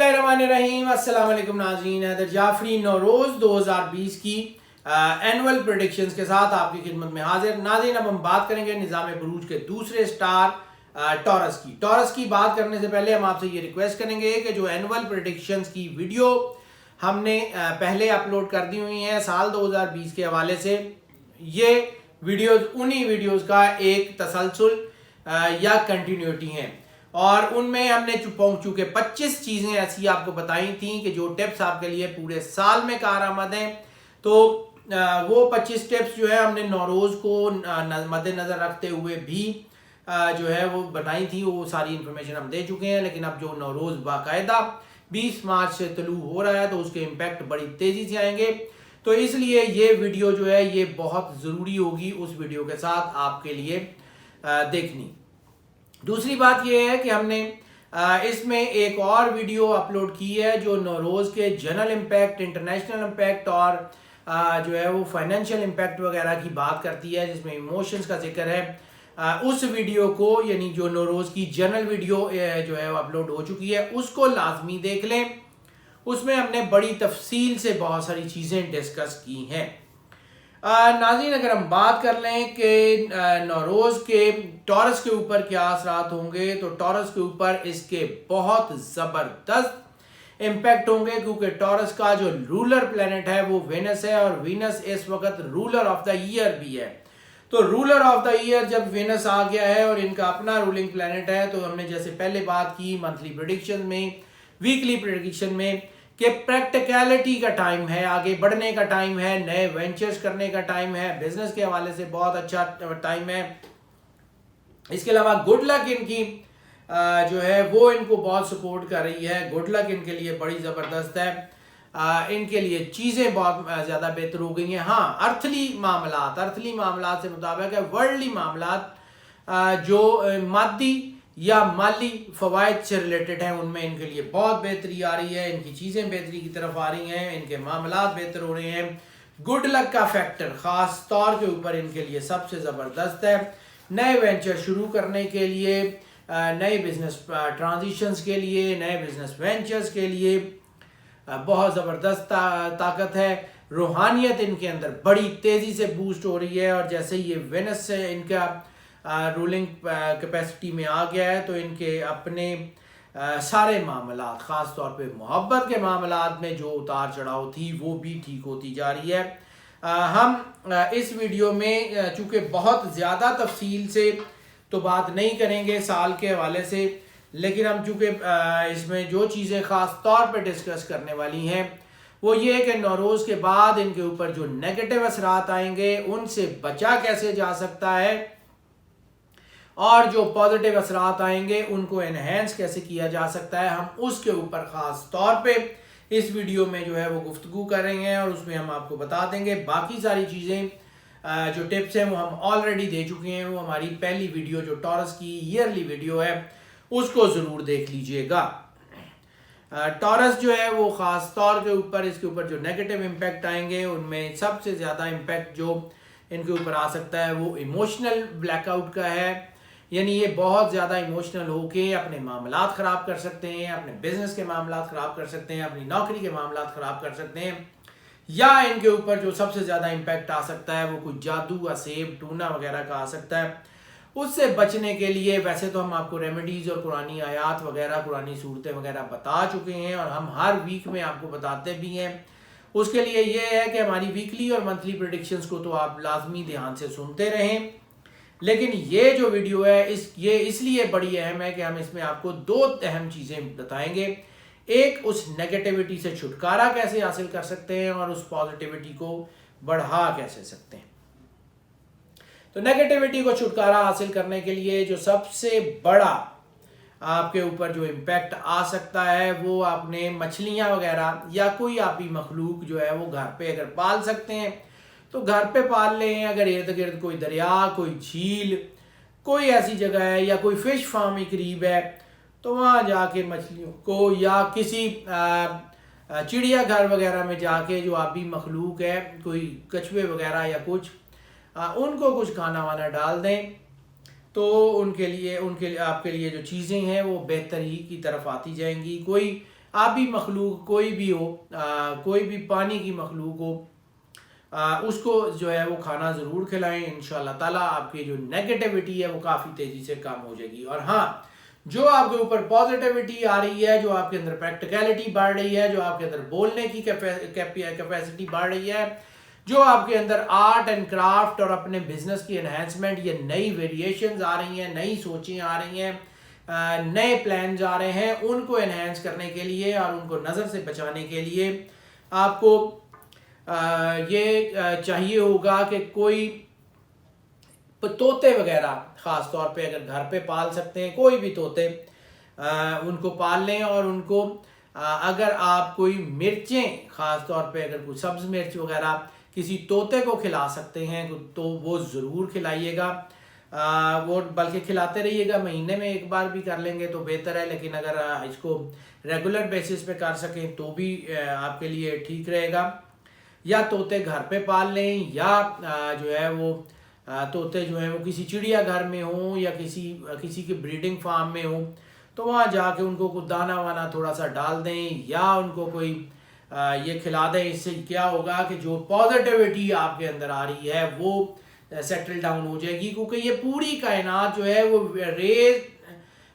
बिस्मिल्लाहिर्रहमानिर्रहीम। अस्सलाम वालेकुम नाज़रीन, हैदर जाफरी नौरोज़ 2020 की एनुअल प्रेडिक्शंस के साथ आपकी खिदमत में हाजिर। नाज़रीन, अब हम बात करेंगे निज़ाम बुरूज के दूसरे स्टार टॉरस की। टॉरस की बात करने से पहले हम आपसे ये रिक्वेस्ट करेंगे कि जो एनुअल प्रेडिक्शंस की वीडियो हमने पहले अपलोड कर दी हुई हैं साल 2020 के हवाले से, ये वीडियोस उन्हीं वीडियोस का एक तसलसल या कंटिन्यूटी हैं और उनमें हमने चुके 25 चीज़ें ऐसी आपको बताई थी कि जो टिप्स आपके लिए पूरे साल में कारआमद हैं। तो वो 25 टिप्स जो है हमने नौरोज़ को मद्देनज़र रखते हुए भी जो है वो बनाई थी। वो सारी इन्फॉर्मेशन हम दे चुके हैं, लेकिन अब जो नौरोज़ बाकायदा 20 मार्च से तलू हो रहा है तो उसके इम्पैक्ट बड़ी तेज़ी से आएंगे। तो इसलिए ये वीडियो जो है ये बहुत ज़रूरी होगी उस वीडियो के साथ आपके लिए देखनी। दूसरी बात यह है कि हमने इसमें एक और वीडियो अपलोड की है जो नौरोज़ के जनरल इम्पैक्ट, इंटरनेशनल इम्पैक्ट और जो है वो फाइनेंशियल इम्पैक्ट वगैरह की बात करती है, जिसमें इमोशंस का जिक्र है। उस वीडियो को, यानी जो नौरोज़ की जनरल वीडियो जो है वो अपलोड हो चुकी है, उसको लाजमी देख लें। उसमें हमने बड़ी तफसील से बहुत सारी चीज़ें डिस्कस की हैं। नाज़रीन, अगर हम बात कर लें कि नौरोज़ के टॉरस के ऊपर क्या असरात होंगे, तो टॉरस के ऊपर इसके बहुत ज़बरदस्त इम्पैक्ट होंगे, क्योंकि टॉरस का जो रूलर प्लैनेट है वो वेनस है और वेनस इस वक्त रूलर ऑफ द ईयर भी है। तो रूलर ऑफ द ईयर जब वेनस आ गया है और इनका अपना रूलिंग प्लैनेट है, तो हमने जैसे पहले बात की मंथली प्रेडिक्शन में, वीकली प्रेडिक्शन में, कि प्रैक्टिकलिटी का टाइम है, आगे बढ़ने का टाइम है, नए वेंचर्स करने का टाइम है, बिजनेस के हवाले से बहुत अच्छा टाइम है। इसके अलावा गुड लक इनकी जो है वो इनको बहुत सपोर्ट कर रही है। गुड लक इनके लिए बड़ी ज़बरदस्त है। इनके लिए चीज़ें बहुत ज़्यादा बेहतर हो गई हैं। हाँ, अर्थली मामलात से मुताबिक है, वर्ल्डली मामलात जो मादी या माली फ़वाइद से रिलेटेड हैं, उनमें इनके लिए बहुत बेहतरी आ रही है। इनकी चीज़ें बेहतरी की तरफ आ रही हैं, इनके मामलात बेहतर हो रहे हैं। गुड लक का फैक्टर ख़ास तौर के ऊपर इनके लिए सबसे ज़बरदस्त है। नए वेंचर शुरू करने के लिए, नए बिजनेस ट्रांजिशंस के लिए, नए बिजनेस वेंचर्स के लिए बहुत ज़बरदस्त ताकत है। रूहानियत इनके अंदर बड़ी तेज़ी से बूस्ट हो रही है और जैसे ये वेनस से इनका रूलिंग कैपेसिटी में आ गया है, तो इनके अपने सारे मामलात, ख़ास तौर पे मोहब्बत के मामलात में जो उतार चढ़ाव थी वो भी ठीक होती जा रही है। हम इस वीडियो में चूँकि बहुत ज़्यादा तफसील से तो बात नहीं करेंगे साल के हवाले से, लेकिन हम चूँकि इसमें जो चीज़ें ख़ास तौर पे डिस्कस करने वाली हैं वो ये है कि नौरोज़ के बाद इनके ऊपर जो नेगेटिव असरात आएंगे उनसे बचा कैसे जा सकता है और जो पॉजिटिव असरात आएंगे उनको एनहेंस कैसे किया जा सकता है। हम उसके ऊपर ख़ास तौर पे इस वीडियो में जो है वो गुफ्तगू कर रहे हैं और उसमें हम आपको बता देंगे। बाकी सारी चीज़ें जो टिप्स हैं वो हम ऑलरेडी दे चुके हैं। वो हमारी पहली वीडियो जो टॉरस की ईयरली वीडियो है उसको ज़रूर देख लीजिएगा। टॉरस जो है वो ख़ास तौर के ऊपर, इसके ऊपर जो नेगेटिव इम्पैक्ट आएंगे उनमें सबसे ज़्यादा इम्पैक्ट जो इनके ऊपर आ सकता है वो इमोशनल ब्लैकआउट का है। यानी ये बहुत ज़्यादा इमोशनल होके अपने मामलात ख़राब कर सकते हैं, अपने बिजनेस के मामलात ख़राब कर सकते हैं, अपनी नौकरी के मामलात ख़राब कर सकते हैं, या इनके ऊपर जो सबसे ज़्यादा इम्पैक्ट आ सकता है वो कुछ जादू या सेब टूना वगैरह का आ सकता है। उससे बचने के लिए वैसे तो हम आपको रेमेडीज़ और कुरानी आयात वगैरह, कुरानी सूरतें वगैरह बता चुके हैं और हम हर वीक में आपको बताते भी हैं। उसके लिए ये है कि हमारी वीकली और मंथली प्रेडिक्शंस को तो आप लाजमी ध्यान से सुनते रहें, लेकिन ये जो वीडियो है ये इसलिए बड़ी अहम है कि हम इसमें आपको दो अहम चीज़ें बताएंगे। एक, उस नेगेटिविटी से छुटकारा कैसे हासिल कर सकते हैं और उस पॉजिटिविटी को बढ़ा कैसे सकते हैं। तो नेगेटिविटी को छुटकारा हासिल करने के लिए जो सबसे बड़ा आपके ऊपर जो इम्पैक्ट आ सकता है वो आपने मछलियाँ वगैरह या कोई आपकी मखलूक जो है वो घर पे अगर पाल सकते हैं तो घर पे पाल लें। अगर इर्द गिर्द कोई दरिया, कोई झील, कोई ऐसी जगह है या कोई फिश फार्म ही करीब है तो वहाँ जाके मछलियों को, या किसी चिड़ियाघर वगैरह में जाके जो आबी मखलूक है, कोई कछुए वगैरह या कुछ, उनको कुछ खाना वाना डाल दें तो उनके लिए आपके लिए जो चीज़ें हैं वो बेहतरी की तरफ आती जाएंगी। कोई आबी मखलूक कोई भी हो, कोई भी पानी की मखलूक हो, उसको जो है वो खाना ज़रूर खिलाएं। इंशाल्लाह ताला आपकी जो नेगेटिविटी है वो काफ़ी तेज़ी से कम हो जाएगी। और हाँ, जो आपके ऊपर पॉजिटिविटी आ रही है, जो आपके अंदर प्रैक्टिकलिटी बढ़ रही है, जो आपके अंदर बोलने की कैपेसिटी बढ़ रही है, जो आपके अंदर आर्ट एंड क्राफ्ट और अपने बिजनेस की एनहेंसमेंट, ये नई वेरिएशंस आ रही हैं, नई सोचें आ रही हैं, नए प्लान आ रहे हैं, उनको एनहेंस करने के लिए और उनको नज़र से बचाने के लिए आपको ये चाहिए होगा कि कोई तोते वगैरह ख़ास तौर पे अगर घर पे पाल सकते हैं, कोई भी तोते उनको पाल लें। और उनको अगर आप कोई मिर्चें ख़ास तौर पे अगर कोई सब्ज़ मिर्च वगैरह किसी तोते को खिला सकते हैं तो वो ज़रूर खिलाइएगा। वो बल्कि खिलाते रहिएगा, महीने में एक बार भी कर लेंगे तो बेहतर है, लेकिन अगर इसको रेगुलर बेसिस पे कर सकें तो भी आपके लिए ठीक रहेगा। या तोते घर पे पाल लें, या जो है वो तोते जो हैं वो किसी चिड़िया घर में हो या किसी की ब्रीडिंग फार्म में हो, तो वहाँ जाके उनको कुछ दाना वाना थोड़ा सा डाल दें या उनको कोई ये खिला दें। इससे क्या होगा कि जो पॉजिटिविटी आपके अंदर आ रही है वो सेटल डाउन हो जाएगी, क्योंकि ये पूरी कायनात जो है वो रेज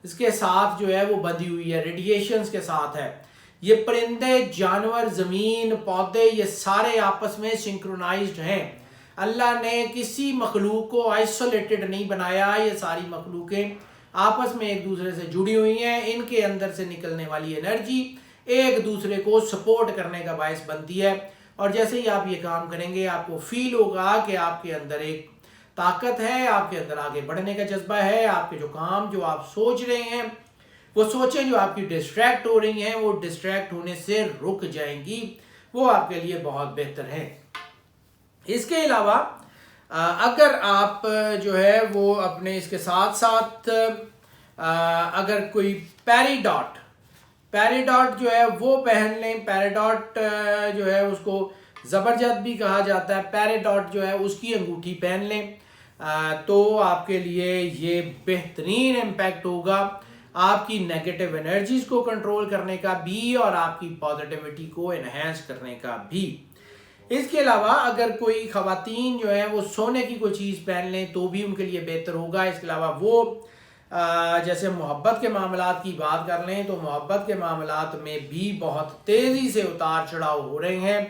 इसके साथ जो है वो बंधी हुई है, रेडिएशंस के साथ है। ये परिंदे, जानवर, ज़मीन, पौधे, ये सारे आपस में सिंक्रोनाइज्ड हैं। अल्लाह ने किसी मखलूक को आइसोलेटेड नहीं बनाया, ये सारी मखलूकें आपस में एक दूसरे से जुड़ी हुई हैं। इनके अंदर से निकलने वाली एनर्जी एक दूसरे को सपोर्ट करने का बायस बनती है। और जैसे ही आप ये काम करेंगे आपको फील होगा कि आपके अंदर एक ताकत है, आपके अंदर आगे बढ़ने का जज्बा है। आपके जो काम जो आप सोच रहे हैं, वो सोचें जो आपकी डिस्ट्रैक्ट हो रही हैं, वो डिस्ट्रैक्ट होने से रुक जाएंगी, वो आपके लिए बहुत बेहतर है। इसके अलावा अगर आप जो है वो अपने इसके साथ साथ अगर कोई पैराडॉट जो है वो पहन लें। पैराडॉट जो है उसको ज़बरदस्त भी कहा जाता है। पैराडॉट जो है उसकी अंगूठी पहन लें तो आपके लिए ये बेहतरीन इम्पैक्ट होगा, आपकी नेगेटिव एनर्जीज को कंट्रोल करने का भी और आपकी पॉजिटिविटी को एनहेंस करने का भी। इसके अलावा अगर कोई खवातीन जो है वो सोने की कोई चीज़ पहन लें तो भी उनके लिए बेहतर होगा। इसके अलावा वो जैसे मोहब्बत के मामलात की बात कर लें तो मोहब्बत के मामलात में भी बहुत तेज़ी से उतार चढ़ाव हो रहे हैं,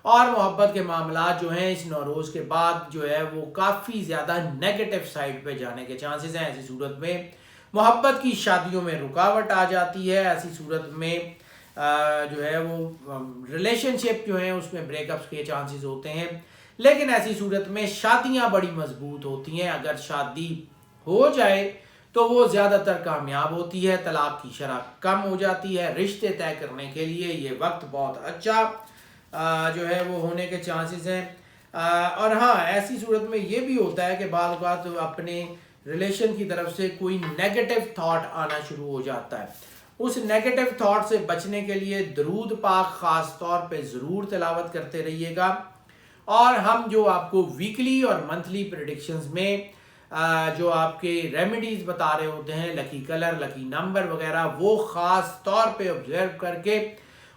और मोहब्बत के मामलात जो हैं इस नौरोज़ के बाद जो है वो काफ़ी ज़्यादा नेगेटिव साइड पे जाने के चांसेस हैं। ऐसी सूरत में मोहब्बत की शादियों में रुकावट आ जाती है। ऐसी सूरत में जो है वो रिलेशनशिप जो है उसमें ब्रेकअप्स के चांसेस होते हैं। लेकिन ऐसी सूरत में शादियां बड़ी मजबूत होती हैं। अगर शादी हो जाए तो वो ज़्यादातर कामयाब होती है, तलाक की शरह कम हो जाती है। रिश्ते तय करने के लिए ये वक्त बहुत अच्छा जो है वो होने के चांसेस हैं। और हाँ, ऐसी सूरत में ये भी होता है कि बाल बात अपने रिलेशन की तरफ से कोई नेगेटिव थॉट आना शुरू हो जाता है। उस नेगेटिव थॉट से बचने के लिए दरूद पाक ख़ास तौर पे ज़रूर तिलावत करते रहिएगा। और हम जो आपको वीकली और मंथली प्रेडिक्शंस में जो आपके रेमेडीज़ बता रहे होते हैं, लकी कलर, लकी नंबर वगैरह, वो ख़ास तौर पे ऑब्जर्व करके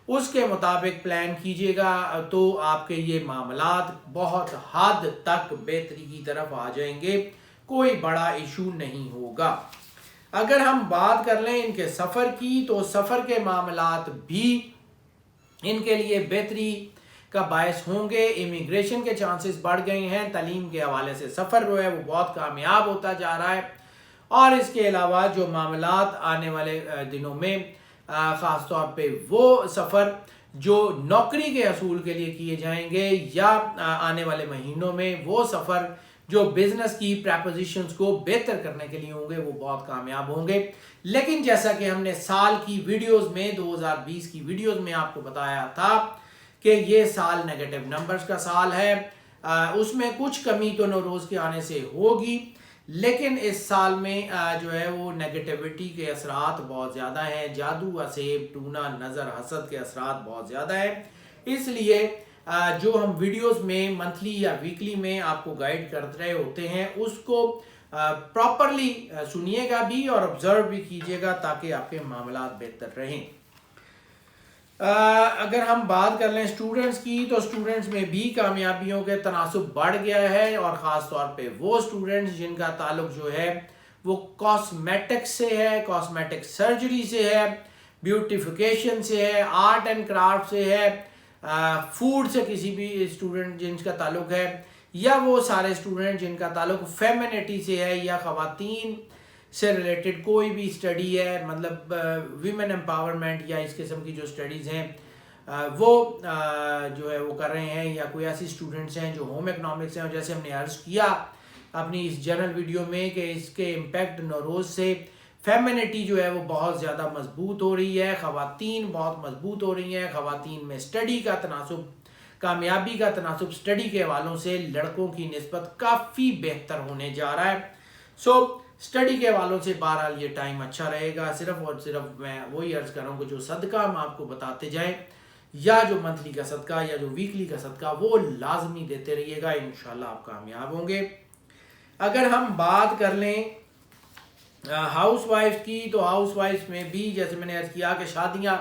उसके मुताबिक प्लान कीजिएगा तो आपके ये मामलात बहुत हद तक बेहतरी की तरफ आ जाएंगे, कोई बड़ा इशू नहीं होगा। अगर हम बात कर लें इनके सफ़र की तो सफ़र के मामलात भी इनके लिए बेहतरी का बायस होंगे। इमिग्रेशन के चांसेस बढ़ गए हैं, तालीम के हवाले से सफ़र जो है वो बहुत कामयाब होता जा रहा है। और इसके अलावा जो मामलात आने वाले दिनों में ख़ास तौर पे वो सफ़र जो नौकरी के असूल के लिए किए जाएंगे या आने वाले महीनों में वो सफ़र जो बिजनेस की प्रपोजिशंस को बेहतर करने के लिए होंगे, वो बहुत कामयाब होंगे। लेकिन जैसा कि हमने साल की वीडियोस में 2020 की वीडियोस में आपको बताया था कि ये साल नेगेटिव नंबर्स का साल है, उसमें कुछ कमी तो नौरोज़ के आने से होगी, लेकिन इस साल में जो है वो नेगेटिविटी के असरात बहुत ज़्यादा हैं। जादू, असेब, टूना, नज़र, हसद के असरात बहुत ज़्यादा हैं। इसलिए जो हम वीडियोस में मंथली या वीकली में आपको गाइड कर रहे होते हैं उसको प्रॉपरली सुनिएगा भी और ऑब्जर्व भी कीजिएगा ताकि आपके मामलात बेहतर रहें। अगर हम बात कर लें स्टूडेंट्स की, तो स्टूडेंट्स में भी कामयाबियों के तनासुब बढ़ गया है, और ख़ास तौर पे वो स्टूडेंट्स जिनका ताल्लुक जो है वो कॉस्मेटिक्स से है, कॉस्मेटिक सर्जरी से है, ब्यूटिफिकेशन से है, आर्ट एंड क्राफ्ट से है, फूड से किसी भी स्टूडेंट जिनका ताल्लुक है, या वो सारे स्टूडेंट जिनका ताल्लुक फेमिनिटी से है या ख़वातीन से रिलेटेड कोई भी स्टडी है, मतलब वीमेन एम्पावरमेंट या इस किस्म की जो स्टडीज़ हैं वो जो है वो कर रहे हैं, या कोई ऐसी स्टूडेंट्स हैं जो होम इकनॉमिक्स हैं। और जैसे हमने अर्ज़ किया अपनी इस जनरल वीडियो में कि इसके इम्पेक्ट नौरोज़ से फेमिनिटी जो है वो बहुत ज़्यादा मजबूत हो रही है, ख़वातीन बहुत मजबूत हो रही हैं, ख़वातीन में स्टडी का तनासुब, कामयाबी का तनासुब स्टडी के हवालों से लड़कों की निस्बत काफ़ी बेहतर होने जा रहा है। सो स्टडी के हवालों से बहरहाल ये टाइम अच्छा रहेगा। सिर्फ और सिर्फ मैं वही अर्ज़ कर रहा हूँ कि जो सदका हम आपको बताते जाएं, या जो मंथली का सदका या जो वीकली का सदका, वो लाजमी देते रहिएगा, इंशाल्लाह आप कामयाब होंगे। अगर हम बात कर लें हाउस वाइफ की, तो हाउस वाइफ में भी जैसे मैंने अर्ज़ किया कि शादियाँ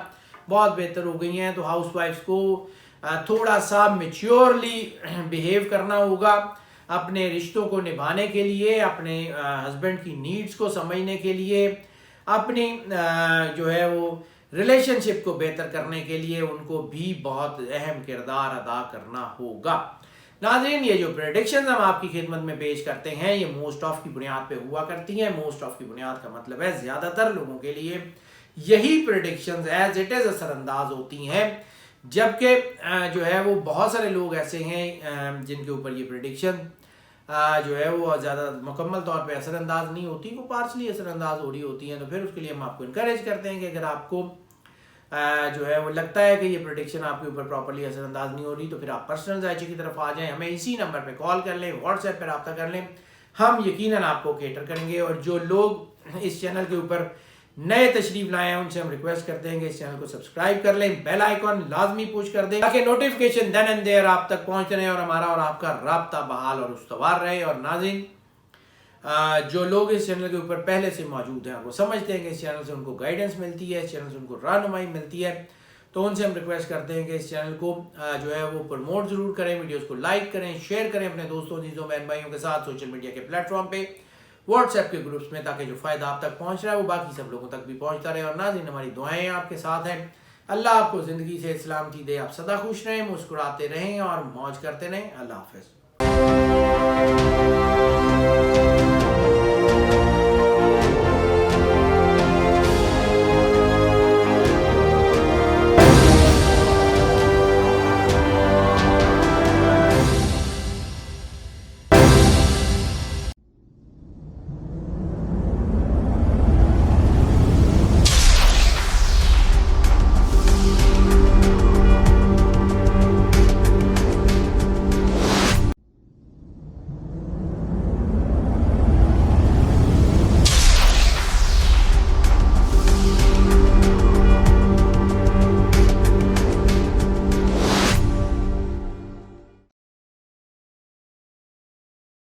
बहुत बेहतर हो गई हैं, तो हाउस वाइफ को थोड़ा सा मेच्योरली बिहेव करना होगा अपने रिश्तों को निभाने के लिए, अपने हस्बैंड की नीड्स को समझने के लिए, अपनी जो है वो रिलेशनशिप को बेहतर करने के लिए उनको भी बहुत अहम किरदार अदा करना होगा। नाज़रीन, ये जो प्रेडिक्शंस हम आपकी खिदमत में पेश करते हैं ये मोस्ट ऑफ की बुनियाद पे हुआ करती हैं। मोस्ट ऑफ की बुनियाद का मतलब है ज़्यादातर लोगों के लिए यही प्रेडिक्शंस एज इट इज़ असरअंदाज होती हैं, जबकि जो है वो बहुत सारे लोग ऐसे हैं जिनके ऊपर ये प्रेडिक्शन जो है वो ज़्यादा मुकम्मल तौर पे असरअंदाज नहीं होती, वो पार्शली असरअंदाज हो रही होती हैं। तो फिर उसके लिए हम आपको इनकरेज करते हैं कि अगर आपको जो है वो लगता है कि ये प्रेडिक्शन आपके ऊपर प्रॉपर्ली असरअंदाज नहीं हो रही, तो फिर आप पर्सनल जायचे की तरफ आ जाएं, हमें इसी नंबर पे कॉल कर लें, व्हाट्सएप पर रब्ता कर लें, हम यकीनन आपको केटर करेंगे। और जो लोग इस चैनल के ऊपर नए तशरीफ लाए हैं उनसे हम रिक्वेस्ट करते हैं कि इस चैनल को सब्सक्राइब कर लें, बेल आइकॉन लाजमी पुश कर दें ताकि नोटिफिकेशन देन एंड देयर आप तक पहुंचते रहे और हमारा और आपका राब्ता बहाल और उस्तवार रहे। और नाज़रीन, जो लोग इस चैनल के ऊपर पहले से मौजूद हैं, वो समझते हैं कि इस चैनल से उनको गाइडेंस मिलती है, इस चैनल से उनको रहनुमाई मिलती है, तो उनसे हम रिक्वेस्ट करते हैं कि इस चैनल को जो है वो प्रमोट ज़रूर करें, वीडियोज़ को लाइक करें, शेयर करें अपने दोस्तों, चीज़ों, बहन भाइयों के साथ, सोशल मीडिया के प्लेटफॉर्म पे, व्हाट्सएप के ग्रुप्स में, ताकि जो फ़ायदा आप तक पहुंच रहा है वो बाकी सब लोगों तक भी पहुंचता रहे। और नाज़रीन, हमारी दुआएं आपके साथ हैं। अल्लाह आपको ज़िंदगी से सलामती दे, आप सदा खुश रहें, मुस्कुराते रहें और मौज करते रहें। अल्लाह हाफ़िज़।